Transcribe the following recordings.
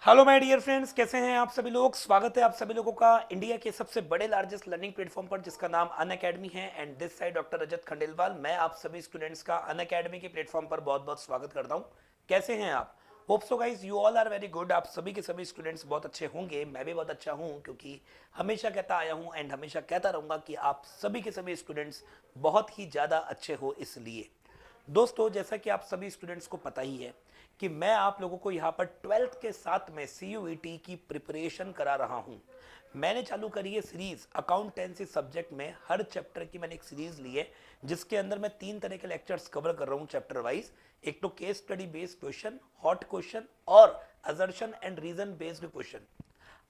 Hello my dear friends, कैसे हैं आप सभी लोग। स्वागत है आप सभी लोगों का इंडिया के सबसे बड़े लार्जेस्ट लर्निंग प्लेटफॉर्म पर जिसका नाम अनअकैडमी है। एंड दिस साइड डॉक्टर रजत खंडेलवाल। मैं आप सभी स्टूडेंट्स का अनअकैडमी के प्लेटफॉर्म पर बहुत बहुत स्वागत करता हूं। कैसे हैं आप? Hope so guys you all are very good. आप सभी के सभी स्टूडेंट्स बहुत अच्छे होंगे। मैं भी बहुत अच्छा हूं क्योंकि हमेशा कहता आया हूं एंड हमेशा कहता रहूंगा कि आप सभी के सभी स्टूडेंट्स बहुत ही ज़्यादा अच्छे हो। इसलिए दोस्तों, जैसा कि आप सभी स्टूडेंट्स को पता ही है कि मैं आप लोगों को यहाँ पर 12th के साथ में CUET की प्रिपरेशन करा रहा हूँ। मैंने चालू करी है सीरीज अकाउंटेंसी सब्जेक्ट में। हर चैप्टर की मैंने एक सीरीज ली है जिसके अंदर मैं 3 तरह के लेक्चर्स कवर कर रहा हूँ चैप्टर वाइज। एक तो case study based question, hot question और assertion and reason based question.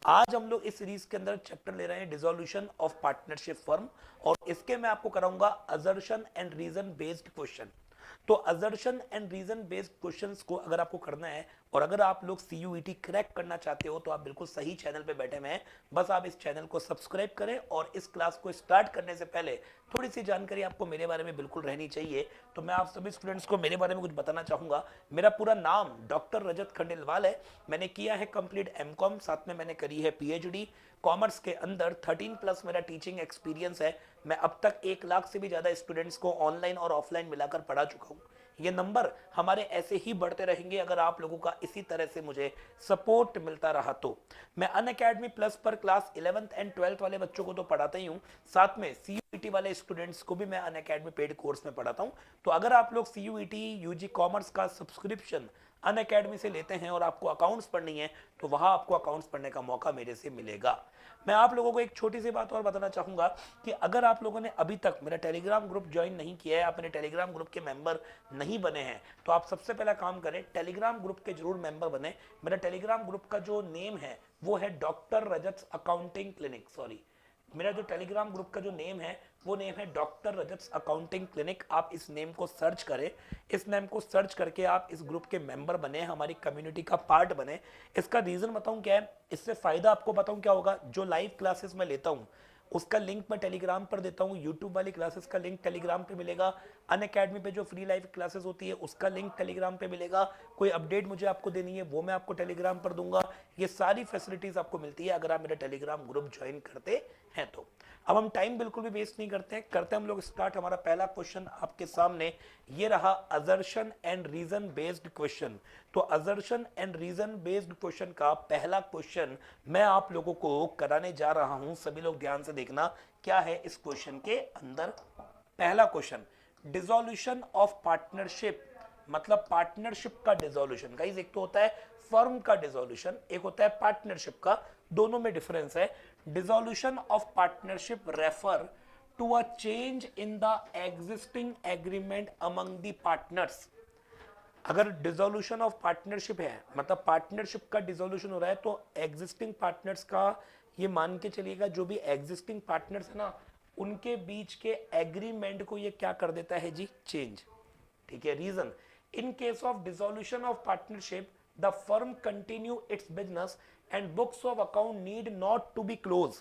आज हम लोग इस सीरीज के अंदर चैप्टर ले रहे हैं डिसोल्यूशन ऑफ पार्टनरशिप फर्म, और इसके मैं आपको कराऊंगा assertion and reason based question. तो assertion and reason based questions को अगर आपको करना है और अगर आप लोग CUET क्रैक करना चाहते हो तो आप बिल्कुल सही चैनल पे बैठे हुए हैं। बस आप इस चैनल को सब्सक्राइब करें और इस क्लास को स्टार्ट करने से पहले थोड़ी सी जानकारी आपको मेरे बारे में बिल्कुल रहनी चाहिए। तो मैं आप सभी स्टूडेंट्स को मेरे बारे में कुछ बताना चाहूंगा। मेरा पूरा नाम डॉक्टर रजत खंडेलवाल है। मैंने किया है कंप्लीट MCOM, साथ में मैंने करी है PhD कॉमर्स के अंदर। 13+ मेरा टीचिंग एक्सपीरियंस है। मैं अब तक 1 लाख से भी ज्यादा स्टूडेंट्स को ऑनलाइन और ऑफलाइन मिलाकर पढ़ा चुका हूँ। ये नंबर हमारे ऐसे ही बढ़ते रहेंगे अगर आप लोगों का इसी तरह से मुझे सपोर्ट मिलता रहा तो। मैं अनअकैडमी प्लस पर क्लास 11th एंड 12th वाले बच्चों को तो पढ़ाता ही हूँ, साथ में CUET वाले स्टूडेंट्स को भी मैं अनअकैडमी पेड कोर्स में पढ़ाता हूँ। तो अगर आप लोग CUET UG कॉमर्स का सब्सक्रिप्शन अनअकैडमी से लेते हैं और आपको अकाउंट्स पढ़नी है तो वहां आपको अकाउंट्स पढ़ने का मौका मेरे से मिलेगा। मैं आप लोगों को एक छोटी सी बात और बताना चाहूंगा कि अगर आप लोगों ने अभी तक मेरा टेलीग्राम ग्रुप ज्वाइन नहीं किया है, आप मेरे टेलीग्राम ग्रुप के मेंबर नहीं बने हैं, तो आप सबसे पहला काम करें, टेलीग्राम ग्रुप के जरूर मेंबर बने। मेरा टेलीग्राम ग्रुप का जो नेम है वो है डॉक्टर रजत अकाउंटिंग क्लिनिक। सॉरी, मेरा जो टेलीग्राम ग्रुप का जो नेम है वो नेम है डॉक्टर रजत अकाउंटिंग क्लिनिक। आप इस नेम को सर्च करें। इस नेम को सर्च करके आप इस ग्रुप के मेंबर बने, हमारी कम्युनिटी का पार्ट बने। इसका रीजन बताऊं क्या है, इससे फायदा आपको बताऊं क्या होगा। जो लाइव क्लासेस मैं लेता हूं उसका लिंक मैं टेलीग्राम पर देता हूं। यूट्यूब वाली क्लासेस का लिंक टेलीग्राम पे मिलेगा। अनअकैडमी पे जो फ्री लाइव क्लासेस होती है उसका लिंक टेलीग्राम पे मिलेगा। कोई अपडेट मुझे आपको देनी है वो मैं आपको टेलीग्राम पर दूंगा। ये सारी फैसिलिटीज आपको मिलती है अगर आप मेरा टेलीग्राम ग्रुप ज्वाइन करते हैं तो। अब हम टाइम बिल्कुल भी वेस्ट नहीं करते हैं, करते हम लोग स्टार्ट। हमारा पहला क्वेश्चन आपके सामने ये रहा, assertion and reason based question. तो assertion and reason based question का पहला क्वेश्चन मैं आप लोगों को कराने जा रहा हूं। सभी लोग ध्यान से देखना क्या है इस क्वेश्चन के अंदर। पहला क्वेश्चन, डिसोल्यूशन ऑफ पार्टनरशिप, मतलब पार्टनरशिप का डिसोल्यूशन। गाइस, एक तो होता है फर्म का डिसोल्यूशन, एक होता है पार्टनरशिप का, दोनों में डिफरेंस है। Dissolution of partnership refer to a change in the existing agreement among the partners. अगर डिसोल्यूशन ऑफ पार्टनरशिप है, मतलब पार्टनरशिप का डिसोल्यूशन हो रहा है, तो एग्जिस्टिंग पार्टनर्स का, ये मान के चलिएगा जो भी एग्जिस्टिंग पार्टनर्स है ना, उनके बीच के एग्रीमेंट को ये क्या कर देता है जी, चेंज। ठीक है। Reason, in case of dissolution of partnership the firm continue its business and books of account need not to be close.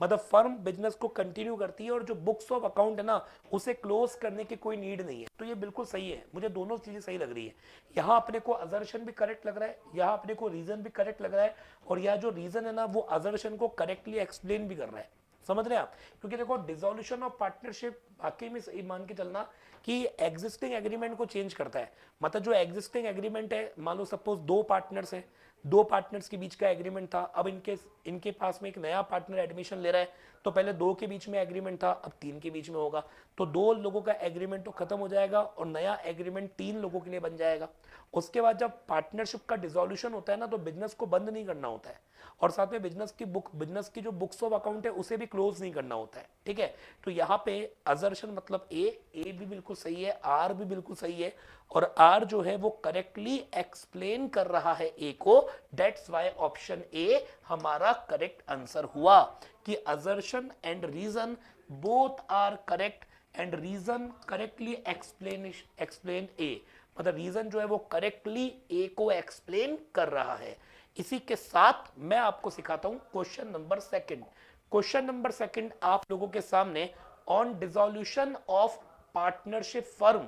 मतलब फर्म बिजनेस को कंटिन्यू करती है और जो बुक्स ऑफ अकाउंट है ना उसे क्लोज करने की कोई नीड नहीं है। तो ये बिल्कुल सही है, मुझे दोनों चीजें सही लग रही है। यहाँ अपने को असर्शन भी करेक्ट लग रहा है, यहाँ अपने को रीजन भी करेक्ट लग रहा है, और यह जो रीजन है ना वो असर्शन को करेक्टली एक्सप्लेन भी कर रहा है। समझ रहे हैं आप? क्योंकि देखो, डिसोल्यूशन ऑफ पार्टनरशिप वाकई में सही मान के चलना कि एग्जिस्टिंग एग्रीमेंट को चेंज करता है। मतलब जो एग्जिस्टिंग एग्रीमेंट है, मान लो सपोज 2 पार्टनर्स हैं, 2 पार्टनर्स के बीच का एग्रीमेंट था। अब इनके पास में एक नया पार्टनर एडमिशन ले रहा है, तो पहले 2 के बीच में एग्रीमेंट था, अब 3 के बीच में होगा। तो 2 लोगों का एग्रीमेंट तो खत्म हो जाएगा और नया एग्रीमेंट 3 लोगों के लिए बन जाएगा। उसके बाद जब पार्टनरशिप का डिसोल्यूशन होता है ना, तो बिजनेस को बंद नहीं करना होता है, और साथ में बिजनेस की जो बुक्स ऑफ अकाउंट है उसे भी क्लोज नहीं करना होता है। ठीक है। तो यहाँ पे असर्शन मतलब ए भी बिल्कुल सही है, आर भी बिल्कुल सही है, और आर जो है वो करेक्टली एक्सप्लेन कर रहा है ए को। दैट्स व्हाई ऑप्शन ए हमारा करेक्ट आंसर हुआ कि assertion and reason both are correct and reason correctly explain A. मतलब रीजन जो है वो करेक्टली ए को एक्सप्लेन कर रहा है। इसी के साथ मैं आपको सिखाता हूं question number second. Question number second आप लोगों के सामने, on dissolution of partnership firm.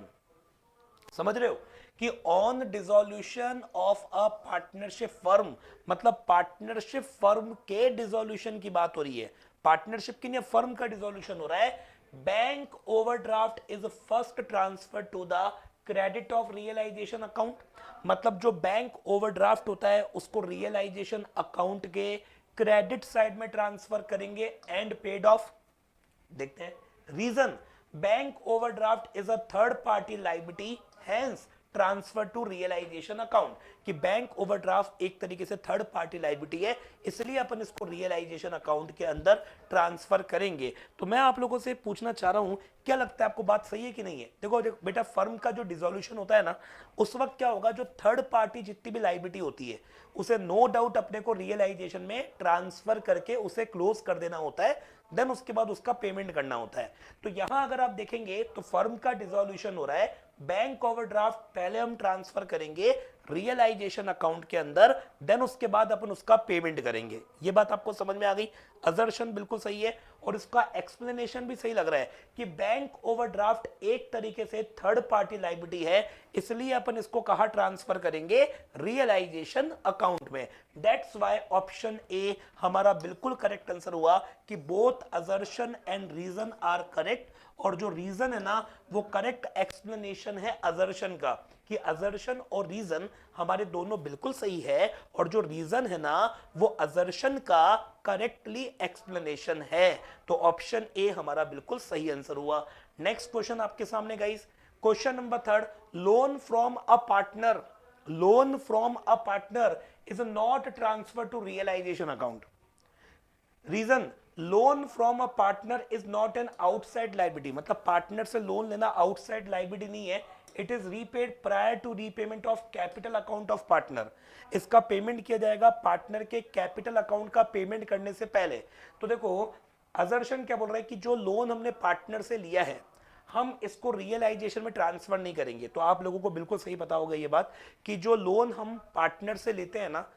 समझ रहे हो कि कि on dissolution of a partnership firm, मतलब पार्टनरशिप फर्म के डिसोल्यूशन की बात हो रही है, पार्टनरशिप की नहीं, फर्म का डिसोल्यूशन हो रहा है, bank overdraft is first transfer to the credit of realisation account, मतलब जो बैंक ओवरड्राफ्ट होता है उसको रियलाइजेशन अकाउंट के क्रेडिट साइड में ट्रांसफर करेंगे एंड पेड ऑफ। देखते हैं reason, bank overdraft is a third party liability hence transfer to realisation account, कि बैंक ओवरड्राफ्ट एक तरीके से थर्ड पार्टी लायबिलिटी है, इसलिए अपन इसको रियलाइजेशन अकाउंट के अंदर ट्रांसफर करेंगे। तो मैं आप लोगों से पूछना चाह रहा हूं, क्या लगता है आपको बात सही है कि नहीं है? देखो बेटा, फर्म का जो डिसोल्यूशन होता है ना, उस वक्त क्या होगा, जो थर्ड पार्टी जितनी भी लायबिलिटी होती है उसे नो डाउट अपने को रियलाइजेशन में ट्रांसफर करके उसे क्लोज कर देना होता है, देन उसके बाद उसका पेमेंट करना होता है। तो यहां अगर आप देखेंगे तो फर्म का डिसोल्यूशन हो रहा है, बैंक ओवरड्राफ्ट पहले हम ट्रांसफर करेंगे रियलाइजेशन अकाउंट के अंदर, देन उसके बाद अपन उसका पेमेंट करेंगे। ये बात आपको समझ में आ गई? असर्शन बिल्कुल सही है और इसका एक्सप्लेनेशन भी सही लग रहा है कि बैंक ओवरड्राफ्ट एक तरीके से थर्ड पार्टी लायबिलिटी है, इसलिए अपन इसको कहां ट्रांसफर करेंगे? रियलाइजेशन अकाउंट में। दैट्स व्हाई ऑप्शन ए हमारा बिल्कुल करेक्ट आंसर हुआ कि both assertion and reason are correct, और जो रीजन है ना वो करेक्ट एक्सप्लेनेशन है असर्शन का, कि असर्शन और रीजन हमारे दोनों बिल्कुल सही है, और जो रीजन है ना वो असर्शन का करेक्टली एक्सप्लेनेशन है। तो ऑप्शन ए हमारा बिल्कुल सही आंसर हुआ। नेक्स्ट क्वेश्चन आपके सामने guys, question number third, loan from a partner, loan from a partner is not transfer to realisation account. Reason, loan from a partner is not an outside liability, मतलब partner से loan लेना outside liability नहीं है, it is repaid prior to repayment of capital account of partner. इसका payment किया जाएगा partner के capital account का पेमेंट करने से पहले। तो देखो असर्शन क्या बोल रहा है कि जो लोन हमने पार्टनर से लिया है हम इसको रियलाइजेशन में ट्रांसफर नहीं करेंगे। तो आप लोगों को बिल्कुल सही पता होगा ये बात कि जो लोन हम पार्टनर से लेते हैं ना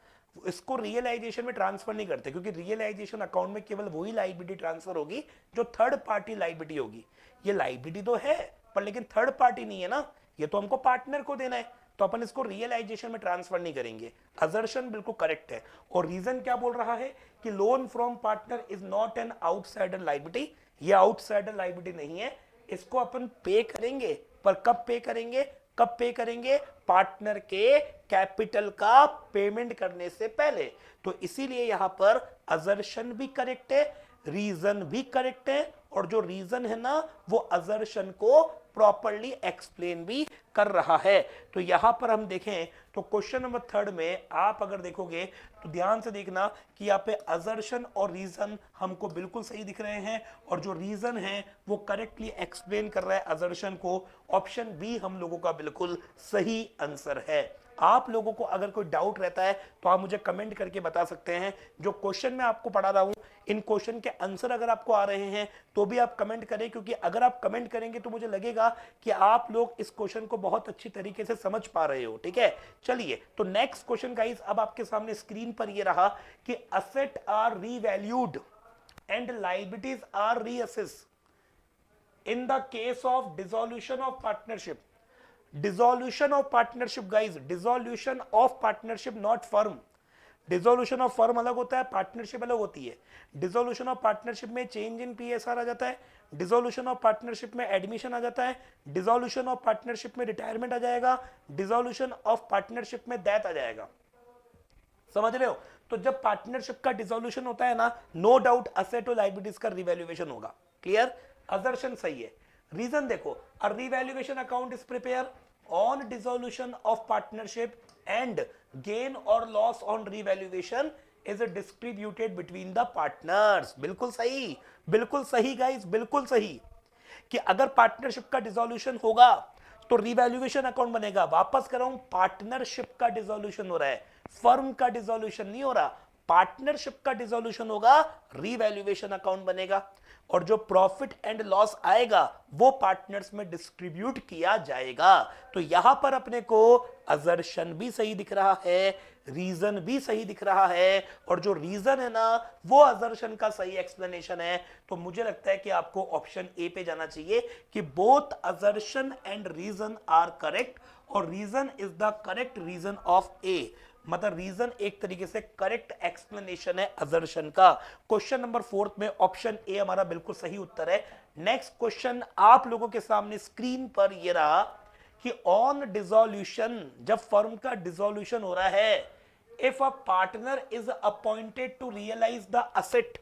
इसको रियलाइजेशन में ट्रांसफर नहीं करते, क्योंकि रियलाइजेशन अकाउंट में केवल वही लायबिलिटी ट्रांसफर होगी जो थर्ड पार्टी लायबिलिटी होगी। ये लायबिलिटी तो है पर लेकिन थर्ड पार्टी नहीं है ना, ये तो हमको पार्टनर को देना है, तो अपन इसको रियलाइजेशन में ट्रांसफर नहीं करेंगे। असर्शन बिल्कुल करेक्ट है। और रीजन क्या बोल रहा है कि loan from partner is not an outsider liability, ये आउटसाइडर लायबिलिटी नहीं है, इसको अपन पे करेंगे, पर कब पे करेंगे? कब पे करेंगे? पार्टनर के कैपिटल का पेमेंट करने से पहले। तो इसीलिए यहां पर असर्शन भी करेक्ट है, रीजन भी करेक्ट है, और जो रीजन है ना वो असर्शन को प्रॉपर्ली एक्सप्लेन भी कर रहा है। तो यहां पर हम देखें तो क्वेश्चन नंबर थर्ड में आप अगर देखोगे तो ध्यान से देखना कि यहाँ पे असर्शन और रीजन हमको बिल्कुल सही दिख रहे हैं, और जो रीजन है वो करेक्टली एक्सप्लेन कर रहा है असर्शन को। ऑप्शन बी हम लोगों का बिल्कुल सही आंसर है। आप लोगों को अगर कोई डाउट रहता है तो आप मुझे कमेंट करके बता सकते हैं। जो क्वेश्चन मैं आपको पढ़ा रहा हूं इन क्वेश्चन के आंसर अगर आपको आ रहे हैं तो भी आप कमेंट करें, क्योंकि अगर आप कमेंट करेंगे तो मुझे लगेगा कि आप लोग इस क्वेश्चन को बहुत अच्छी तरीके से समझ पा रहे हो। ठीक है, चलिए तो नेक्स्ट क्वेश्चन गाइस अब आपके सामने स्क्रीन पर ये रहा कि asset are revalued and liabilities are reassessed in the case of dissolution of partnership. Dissolution of partnership guys, dissolution of partnership not firm. Dissolution of firm अलग होता है, पार्टनरशिप अलग होती है। डिसोल्यूशन ऑफ पार्टनरशिप में चेंज इन पीएसआर आ जाता है, dissolution of partnership में एडमिशन आ जाता है, डिसोल्यूशन ऑफ पार्टनरशिप में रिटायरमेंट आ जाएगा, डिसोल्यूशन ऑफ पार्टनरशिप में डेथ आ जाएगा। समझ रहे हो? तो जब पार्टनरशिप का डिसोल्यूशन होता है ना, नो डाउट असेट और लायबिलिटीज का रिवैल्यूएशन होगा। क्लियर? असर्शन सही है। रीजन देखो, a revaluation account is prepare on dissolution of partnership and gain और loss on revaluation is distributed between the partners. बिल्कुल सही, बिल्कुल सही गाइस, बिल्कुल सही कि अगर पार्टनरशिप का डिसोल्यूशन होगा तो रिवैल्यूएशन अकाउंट बनेगा। वापस कर रहा हूं, पार्टनरशिप का डिसोल्यूशन हो रहा है, फर्म का डिसोल्यूशन नहीं हो रहा। पार्टनरशिप का डिसोल्यूशन होगा, रिवैल्यूएशन अकाउंट बनेगा, और जो प्रॉफिट एंड लॉस आएगा वो पार्टनर्स में डिस्ट्रीब्यूट किया जाएगा। तो यहां पर अपने को असर्शन भी सही दिख रहा है, रीजन भी सही दिख रहा है, और जो रीजन है ना वो असर्शन का सही एक्सप्लेनेशन है। तो मुझे लगता है कि आपको ऑप्शन ए पे जाना चाहिए कि both assertion and reason are correct, और reason is the correct reason of A, मतलब रीजन एक तरीके से करेक्ट एक्सप्लेनेशन है असर्शन का। क्वेश्चन नंबर 4 में ऑप्शन ए हमारा बिल्कुल सही उत्तर है। नेक्स्ट क्वेश्चन आप लोगों के सामने स्क्रीन पर ये रहा कि ऑन डिसोल्यूशन, जब फर्म का डिसोल्यूशन हो रहा है, if a partner is appointed to realise the asset,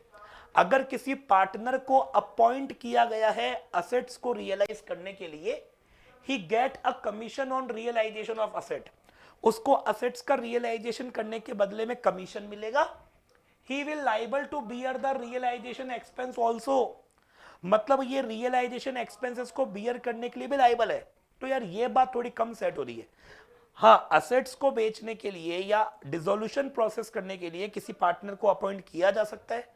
अगर किसी पार्टनर को अपॉइंट किया गया है असेट्स को रियलाइज करने के लिए, he get a commission on realisation of asset, उसको असेट्स का रियलाइजेशन करने के बदले में कमीशन मिलेगा। He will liable to bear the realisation expense also, मतलब ये रियलाइजेशन एक्सपेंसेस को बियर करने के लिए भी लाइबल है। तो यार ये बात थोड़ी कम सेट हो रही है। हाँ, असेट्स को बेचने के लिए या डिसोल्यूशन प्रोसेस करने के लिए किसी पार्टनर को अपॉइंट किया जा सकता है,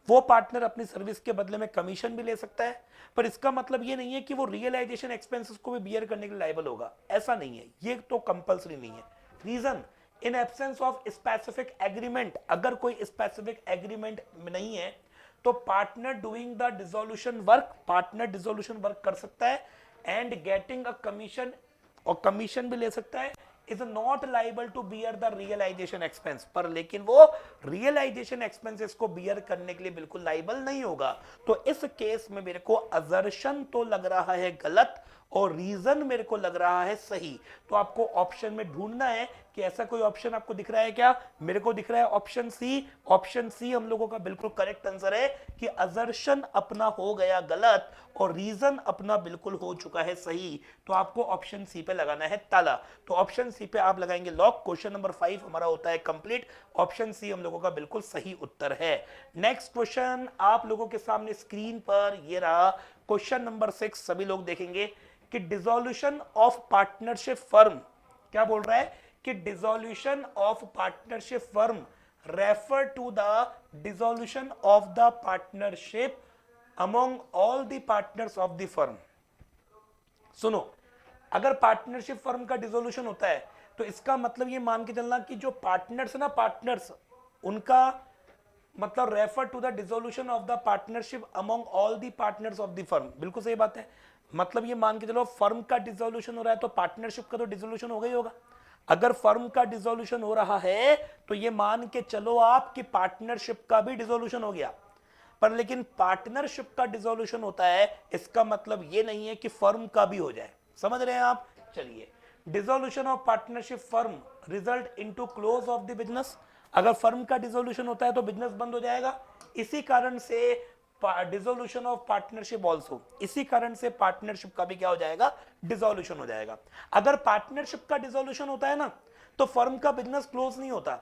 वो पार्टनर अपनी सर्विस के बदले में कमीशन भी ले सकता है, पर इसका मतलब ये नहीं है कि वो रियलाइजेशन एक्सपेंसेस को भी बियर करने के लिए लायबल होगा, ऐसा नहीं है, ये तो कंपलसरी नहीं है। Reason, in absence of specific agreement, अगर कोई स्पेसिफिक एग्रीमेंट नहीं है तो partner doing the dissolution work, partner dissolution work कर सकता है एंड गेटिंग अ कमीशन, और कमीशन भी ले सकता है, is not liable to bear the realisation expense, पर लेकिन वो रियलाइजेशन एक्सपेंसेस को बियर करने के लिए बिल्कुल लाइबल नहीं होगा। तो इस केस में मेरे को असर्शन तो लग रहा है गलत और रीजन मेरे को लग रहा है सही। तो आपको ऑप्शन में ढूंढना है कि ऐसा कोई ऑप्शन आपको दिख रहा है क्या? मेरे को दिख रहा है ऑप्शन सी। ऑप्शन सी हम लोगों का बिल्कुल करेक्ट आंसर है कि असर्शन अपना हो गया गलत और रीजन अपना बिल्कुल हो चुका है सही। तो आपको ऑप्शन सी पे लगाना है ताला। तो ऑप्शन सी पे आप लगाएंगे लॉक। क्वेश्चन नंबर 5 हमारा होता है कंप्लीट। ऑप्शन सी हम लोगों का बिल्कुल सही उत्तर है। नेक्स्ट क्वेश्चन आप लोगों के सामने स्क्रीन पर ये रहा, क्वेश्चन नंबर 6 सभी लोग देखेंगे कि डिसोल्यूशन ऑफ पार्टनरशिप फर्म, क्या बोल रहा है कि dissolution of partnership firm refer to the dissolution of the partnership among all the partners of the firm. सुनो, अगर पार्टनरशिप फर्म का डिसोल्यूशन होता है तो इसका मतलब ये मान के चलना कि जो पार्टनर्स ना, पार्टनर्स उनका मतलब refer to the dissolution of the partnership among all the partners of the firm. बिल्कुल सही बात है। मतलब ये मान के चलो फर्म का डिसोल्यूशन हो रहा है तो पार्टनरशिप का तो डिसोल्यूशन हो गई होगा। अगर फर्म का डिसोल्यूशन हो रहा है तो ये मान के चलो आप कि पार्टनरशिप का भी डिसोल्यूशन हो गया। पर लेकिन पार्टनरशिप का डिसोल्यूशन होता है इसका मतलब ये नहीं है कि फर्म का भी हो जाए। समझ रहे हैं आप? चलिए, dissolution of partnership firm result into close of the business. अगर फर्म का डिसोल्यूशन होता है तो बिजनेस बंद हो जाएगा। इसी कारण से डिसोल्यूशन ऑफ पार्टनरशिप ऑल्सो, इसी कारण से पार्टनरशिप का भी क्या हो जाएगा? डिसोल्यूशन हो जाएगा। अगर पार्टनरशिप का डिसोल्यूशन होता है ना तो फर्म का बिजनेस क्लोज नहीं होता,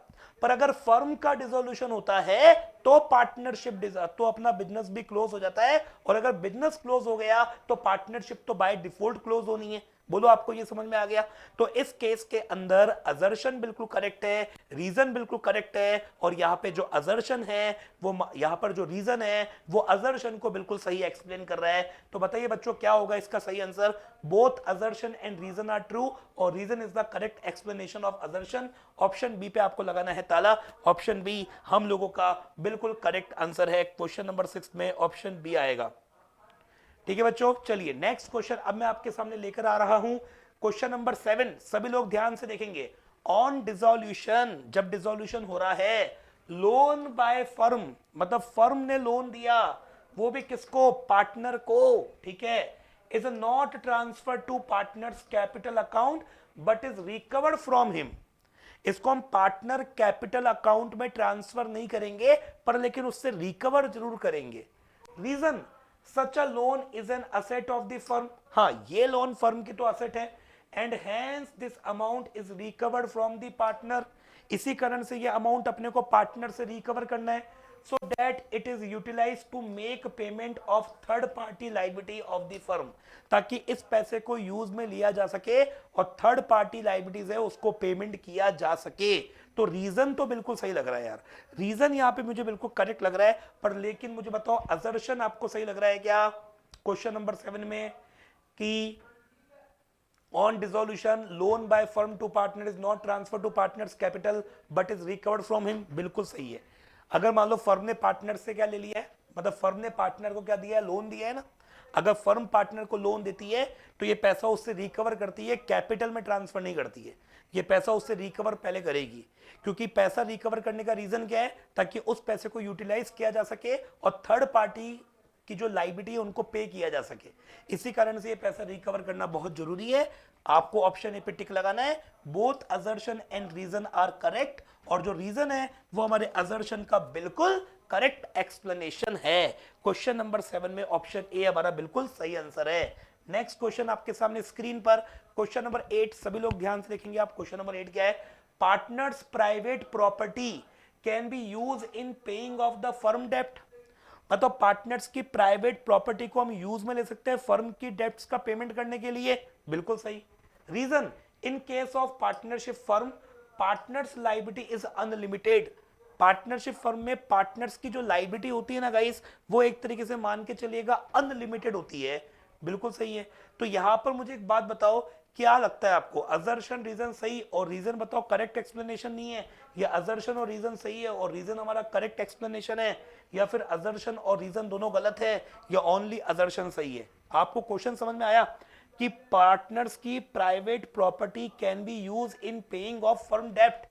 पर अगर फर्म का डिसोल्यूशन होता है तो पार्टनरशिप तो अपना बिजनेस भी क्लोज हो जाता है। और अगर बिजनेस क्लोज हो गया तो पार्टनरशिप तो बाय डिफॉल्ट क्लोज होनी है। बोलो, आपको ये समझ में आ गया? तो इस केस के अंदर असर्शन बिल्कुल करेक्ट है, रीजन बिल्कुल करेक्ट है, और यहां पे जो असर्शन है वो, यहां पर जो रीजन है वो असर्शन को बिल्कुल सही एक्सप्लेन कर रहा है। तो बताइए बच्चों क्या होगा इसका सही answer? Both assertion and reason are true और reason is the correct explanation of assertion. Option B पे आपको लगाना है ताला। ऑप्शन बी हम लोगों का बिल्कुल करेक्ट आंसर है। क्वेश्चन नंबर 6 में ऑप्शन बी आएगा। ठीक है बच्चों, चलिए नेक्स्ट क्वेश्चन अब मैं आपके सामने लेकर आ रहा हूं। क्वेश्चन नंबर 7 सभी लोग ध्यान से देखेंगे। ऑन डिसोल्यूशन, जब डिसोल्यूशन हो रहा है, लोन बाय फर्म, मतलब फर्म ने लोन दिया, वो भी किसको? पार्टनर को। ठीक है, is not transfer to partners capital account but is recovered from him. इसको हम पार्टनर कैपिटल अकाउंट में ट्रांसफर नहीं करेंगे पर लेकिन उससे रिकवर जरूर करेंगे। Reason, such a loan is an asset of the firm. हाँ, ये लोन फर्म की तो असेट है and hence this amount is recovered from the partner. इसी कारण से ये अमाउंट अपने को पार्टनर से रिकवर करना है, so that it is utilise to make payment of third party liability of the firm, ताकि इस पैसे को यूज में लिया जा सके और थर्ड पार्टी लायबिलिटीज है उसको पेमेंट किया जा सके। तो रीजन तो बिल्कुल सही लग रहा है यार, रीजन यहां पे मुझे बिल्कुल करेक्ट लग रहा है। पर लेकिन मुझे बताओ असर्शन आपको सही लग रहा है क्या क्वेश्चन नंबर 7 में कि on dissolution loan by firm to partner is not transfer to partners capital but is recovered from him? बिल्कुल सही है। अगर मान लो फर्म ने पार्टनर से क्या ले लिया है, मतलब फर्म ने पार्टनर को क्या दिया है? लोन दिया है ना। अगर फर्म पार्टनर को लोन देती है तो ये पैसा उससे रिकवर करती है, कैपिटल में ट्रांसफर नहीं करती है। ये पैसा उससे रिकवर पहले करेगी, क्योंकि पैसा रिकवर करने का रीजन क्या है, ताकि उस पैसे को यूटिलाइज किया जा सके और थर्ड पार्टी की जो लाइबिलिटी है उनको पे किया जा सके। इसी कारण से ये पैसा रिकवर करना बहुत जरूरी है। आपको ऑप्शन ए पे टिक लगाना है, both assertion and reason are correct, और जो रीजन है वो हमारे असर्शन का बिल्कुल करेक्ट एक्सप्लेनेशन है। क्वेश्चन नंबर 7 में ऑप्शन ए हमारा बिल्कुल सही आंसर है। नेक्स्ट क्वेश्चन आपके सामने स्क्रीन पर, क्वेश्चन नंबर 8, सभी लोग ध्यान से देखेंगे आप। क्वेश्चन नंबर 8 क्या है, partners private property can be use in paying off the firm डेप्ट। मतलब पार्टनर्स की प्राइवेट प्रॉपर्टी को हम यूज में ले सकते हैं फर्म की डेब्ट्स का पेमेंट करने के लिए, बिल्कुल सही। Reason, in case of partnership firm partners liability is unlimited. Partnership firm में पार्टनर्स की जो लायबिलिटी होती है ना गाइस, वो एक तरीके से मान के चलिएगा अनलिमिटेड होती है, बिल्कुल सही है। तो यहां पर मुझे एक बात बताओ, क्या लगता है आपको, असर्शन रीजन सही और रीजन बताओ करेक्ट एक्सप्लेनेशन नहीं है, या असर्शन और रीजन सही है और रीजन हमारा करेक्ट एक्सप्लेनेशन है, या फिर असर्शन और रीजन दोनों गलत है, या ओनली असर्शन सही है? आपको क्वेश्चन समझ में आया कि पार्टनर्स की private property can be use in paying of firm डेब्ट।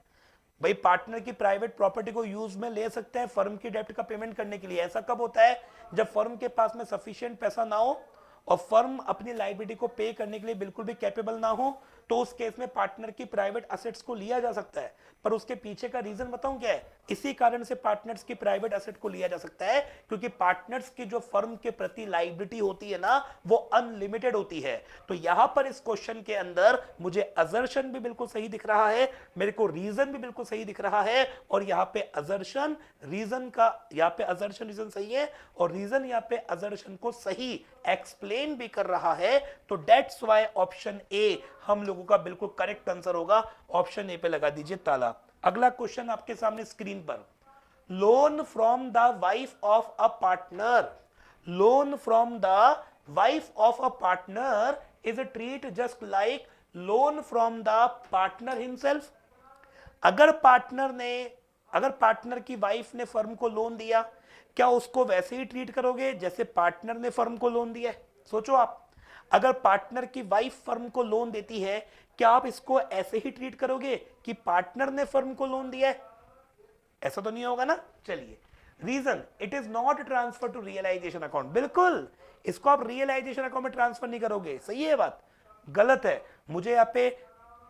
भाई पार्टनर की प्राइवेट प्रॉपर्टी को यूज में ले सकते हैं फर्म की डेब्ट का पेमेंट करने के लिए। ऐसा कब होता है, जब फर्म के पास में सफिशिएंट पैसा ना हो और फर्म अपनी लायबिलिटी को पे करने के लिए बिल्कुल भी कैपेबल ना हो, तो उस केस में पार्टनर की प्राइवेट असेट्स को लिया जा सकता है। पर उसके पीछे का रीजन बताऊं क्या है, इसी कारण से पार्टनर्स की प्राइवेट असेट को लिया जा सकता है, क्योंकि पार्टनर्स की जो फर्म के प्रति लायबिलिटी होती है ना, वो अनलिमिटेड होती है। तो यहां पर इस क्वेश्चन के अंदर मुझे असर्शन भी बिल्कुल सही दिख रहा है, मेरे को रीजन भी बिल्कुल सही दिख रहा है, और यहां पे असर्शन रीजन का, यहां पे असर्शन रीजन सही है और रीजन यहां पे असर्शन को सही एक्सप्लेन भी कर रहा है। तो दैट्स व्हाई ऑप्शन ए हम लोगों का बिल्कुल करेक्ट आंसर होगा। ऑप्शन ए पे लगा दीजिए ताला। अगला क्वेश्चन आपके सामने स्क्रीन पर, loan from the wife of a partner, loan from the wife of a partner is treat just like loan from the partner himself. अगर पार्टनर की वाइफ ने फर्म को लोन दिया, क्या उसको वैसे ही ट्रीट करोगे जैसे पार्टनर ने फर्म को लोन दिया है? सोचो आप, अगर पार्टनर की वाइफ फर्म को लोन देती है, क्या आप इसको ऐसे ही ट्रीट करोगे कि पार्टनर ने फर्म को लोन दिया है? ऐसा तो नहीं होगा ना। चलिए, reason, it is not transfer to realisation account. बिल्कुल, इसको आप रियलाइजेशन अकाउंट में ट्रांसफर नहीं करोगे, सही है बात? गलत है। मुझे यहाँ पे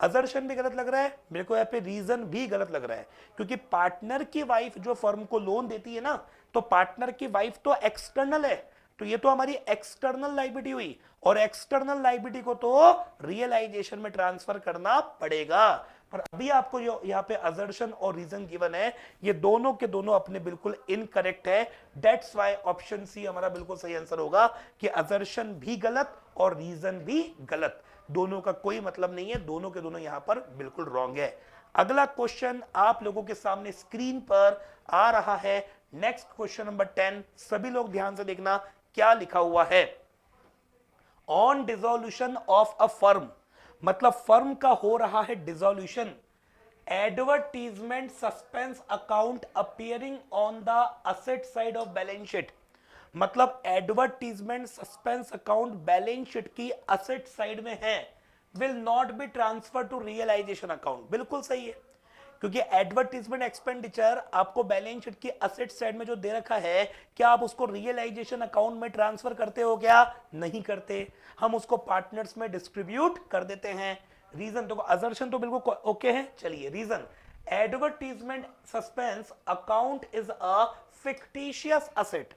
असर्शन भी गलत लग रहा है, मेरे को यहाँ पे रीजन भी गलत लग रहा है, क्योंकि पार्टनर की वाइफ जो फर्म को लोन देती है ना, तो पार्टनर की वाइफ तो एक्सटर्नल है, तो ये तो हमारी एक्सटर्नल लायबिलिटी हुई, और एक्सटर्नल लायबिलिटी को तो रियलाइजेशन में ट्रांसफर करना पड़ेगा। पर अभी आपको जो यहाँ पे असर्शन और रीजन गिवन है, ये दोनों के दोनों अपने बिल्कुल इनकरेक्ट है। दैट्स व्हाई ऑप्शन सी हमारा बिल्कुल सही आंसर होगा कि असर्शन भी गलत और रीजन भी गलत, दोनों का कोई मतलब नहीं है, दोनों के दोनों यहां पर बिल्कुल रॉन्ग है। अगला क्वेश्चन आप लोगों के सामने स्क्रीन पर आ रहा है, नेक्स्ट क्वेश्चन नंबर 10, सभी लोग ध्यान से देखना क्या लिखा हुआ है। On dissolution of a firm, मतलब फर्म का हो रहा है dissolution, advertisement suspense account appearing on the asset side of balance sheet. मतलब advertisement suspense account balance sheet की असेट साइड में है, will not be transfer to realisation account. बिल्कुल सही है, क्योंकि एडवर्टीजमेंट एक्सपेंडिचर आपको बैलेंस शीट की असेट साइड में जो दे रखा है, क्या आप उसको रियलाइजेशन अकाउंट में ट्रांसफर करते हो? क्या नहीं करते, हम उसको पार्टनर्स में डिस्ट्रीब्यूट कर देते हैं। रीजन तो असर्शन तो बिल्कुल ओके है। चलिए, reason, advertisement suspense account is a fictitious asset.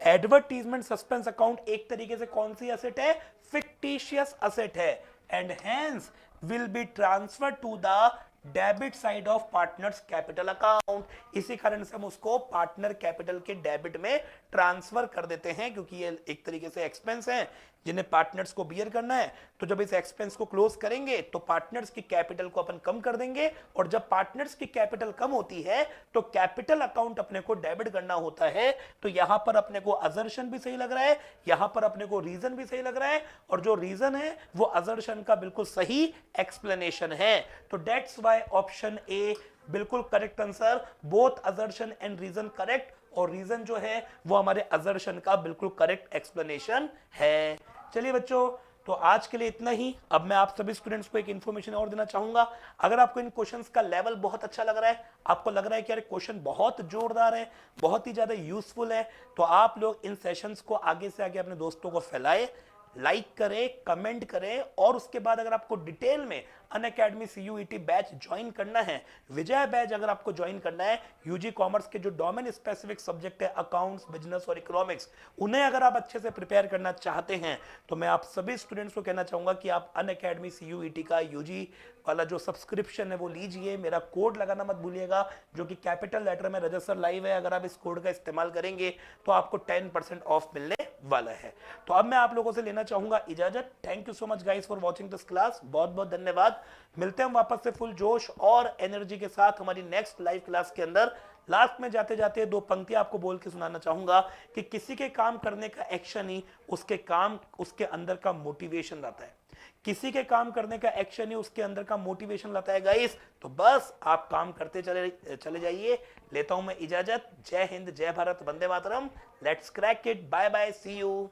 Advertisement suspense account एक तरीके से कौन सी असेट है? फिक्टिशियस असेट है, and hence will be transfer to the debit side of partners capital account. इसी कारण से हम उसको पार्टनर कैपिटल के डेबिट में ट्रांसफर कर देते हैं, क्योंकि ये एक तरीके से एक्सपेंस है जिन्हें पार्टनर्स को बियर करना है। तो जब इस एक्सपेंस को क्लोज करेंगे तो पार्टनर्स की कैपिटल को अपन कम कर देंगे, और जब पार्टनर्स की कैपिटल कम होती है तो कैपिटल अकाउंट अपने को डेबिट करना होता है। तो यहां पर अपने को असर्शन भी सही लग रहा है, यहां पर अपने को रीजन भी सही लग रहा है, और जो रीजन है वो असर्शन का बिल्कुल सही एक्सप्लेनेशन है। तो दैट्स व्हाई ऑप्शन ए बिल्कुल correct answer, both assertion and reason correct, और रीजन जो है वो हमारे असर्शन का बिल्कुल करेक्ट एक्सप्लेनेशन है। चलिए बच्चों, तो आज के लिए इतना ही। अब मैं आप सभी स्टूडेंट्स को एक इन्फॉर्मेशन और देना चाहूंगा। अगर आपको इन क्वेश्चंस का लेवल बहुत अच्छा लग रहा है, आपको लग रहा है कि यार क्वेश्चन बहुत जोरदार है, बहुत ही ज्यादा यूजफुल है, तो आप लोग इन सेशंस को आगे से आगे अपने दोस्तों को फैलाएं, लाइक करें, कमेंट करें, और उसके बाद अगर आपको डिटेल में अनअकैडमी CUET बैच ज्वाइन करना है, विजय बैच अगर आपको ज्वाइन करना है, यूजी कॉमर्स के जो डोमेन स्पेसिफिक सब्जेक्ट है अकाउंट्स, बिजनेस और इकोनॉमिक्स, उन्हें अगर आप अच्छे से प्रिपेयर करना चाहते हैं, तो मैं आप सभी स्टूडेंट्स को कहना चाहूंगा कि आप अनअकैडमी CUET का यूजी वाला जो सब्सक्रिप्शन है वो लीजिए। मेरा कोड लगाना मत भूलिएगा, जो कि कैपिटल लेटर में रजिस्टर लाइव है। अगर आप इस कोड का इस्तेमाल करेंगे तो आपको 10% ऑफ मिलने वाला है। तो अब मैं आप लोगों से लेना चाहूंगा इजाजत। Thank you so much guys for watching this class, बहुत बहुत धन्यवाद। मिलते हैं हम वापस से फुल जोश और एनर्जी के साथ हमारी नेक्स्ट लाइव क्लास के अंदर। लास्ट में जाते जाते दो पंक्तियां आपको बोल के सुनाना चाहूंगा कि किसी के काम करने का एक्शन ही उसके अंदर का मोटिवेशन लाता है। किसी के काम करने का एक्शन ही उसके अंदर का मोटिवेशन लाता है गाइस। तो बस आप काम करते चले जाइए। लेता हूं मैं इजाजत। जय हिंद, जय भारत, वंदे मातरम। Let's crack it, bye bye, see you.